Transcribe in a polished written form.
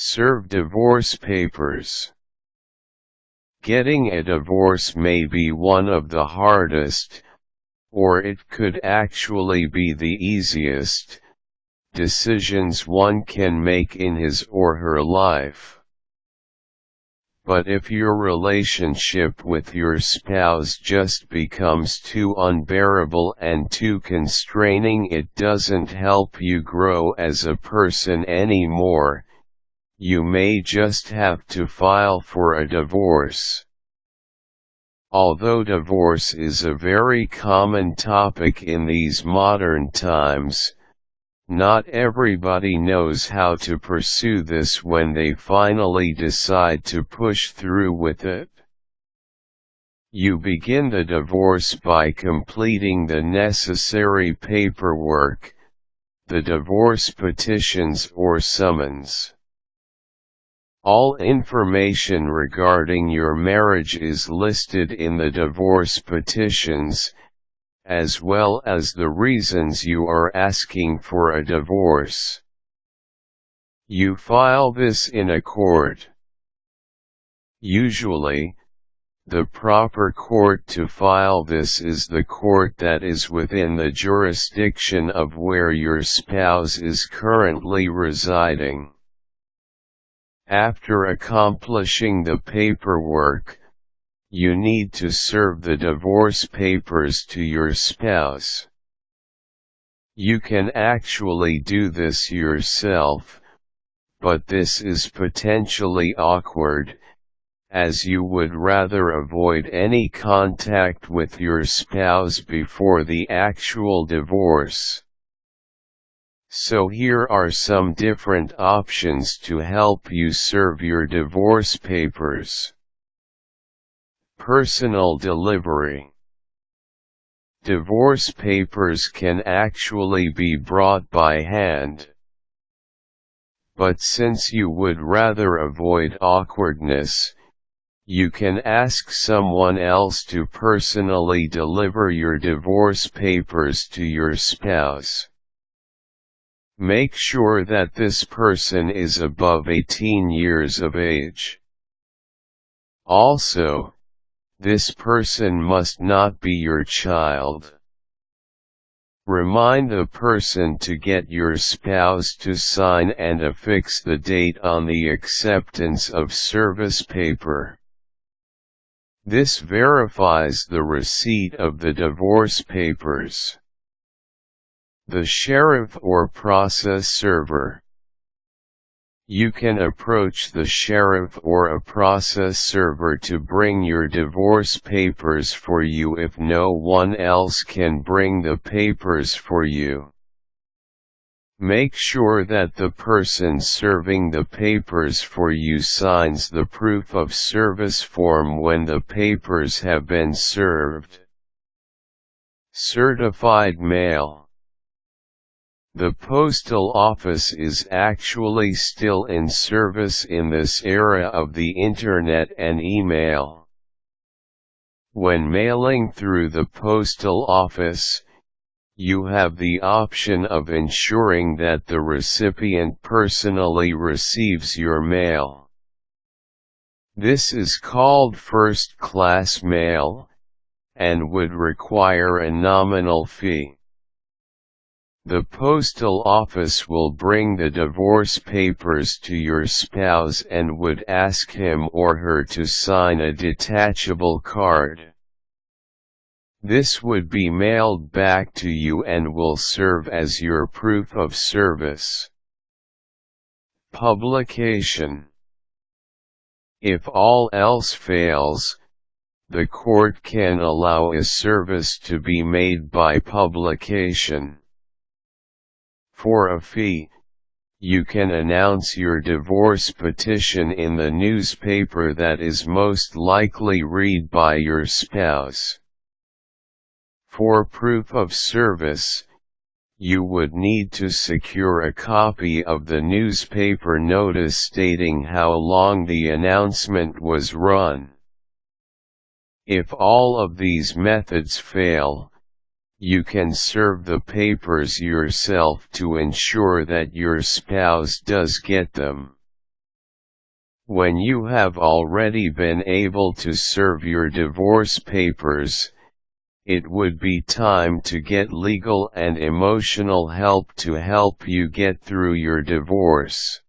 Serve divorce papers. Getting a divorce may be one of the hardest, or it could actually be the easiest, decisions one can make in his or her life. But if your relationship with your spouse just becomes too unbearable and too constraining, it doesn't help you grow as a person anymore. You may just have to file for a divorce. Although divorce is a very common topic in these modern times, not everybody knows how to pursue this when they finally decide to push through with it. You begin the divorce by completing the necessary paperwork, the divorce petitions or summons. All information regarding your marriage is listed in the divorce petitions, as well as the reasons you are asking for a divorce. You file this in a court. Usually, the proper court to file this is the court that is within the jurisdiction of where your spouse is currently residing. After accomplishing the paperwork, you need to serve the divorce papers to your spouse. You can actually do this yourself, but this is potentially awkward, as you would rather avoid any contact with your spouse before the actual divorce. So here are some different options to help you serve your divorce papers. Personal delivery. Divorce papers can actually be brought by hand. But since you would rather avoid awkwardness, you can ask someone else to personally deliver your divorce papers to your spouse. Make sure that this person is above 18 years of age. Also, this person must not be your child. Remind the person to get your spouse to sign and affix the date on the acceptance of service paper. This verifies the receipt of the divorce papers. The sheriff or process server. You can approach the sheriff or a process server to bring your divorce papers for you if no one else can bring the papers for you. Make sure that the person serving the papers for you signs the proof of service form when the papers have been served. Certified mail. The postal office is actually still in service in this era of the internet and email. When mailing through the postal office, you have the option of ensuring that the recipient personally receives your mail. This is called first-class mail, and would require a nominal fee. The postal office will bring the divorce papers to your spouse and would ask him or her to sign a detachable card. This would be mailed back to you and will serve as your proof of service. Publication. If all else fails, the court can allow a service to be made by publication. For a fee, you can announce your divorce petition in the newspaper that is most likely read by your spouse. For proof of service, you would need to secure a copy of the newspaper notice stating how long the announcement was run. If all of these methods fail, you can serve the papers yourself to ensure that your spouse does get them. When you have already been able to serve your divorce papers, it would be time to get legal and emotional help to help you get through your divorce.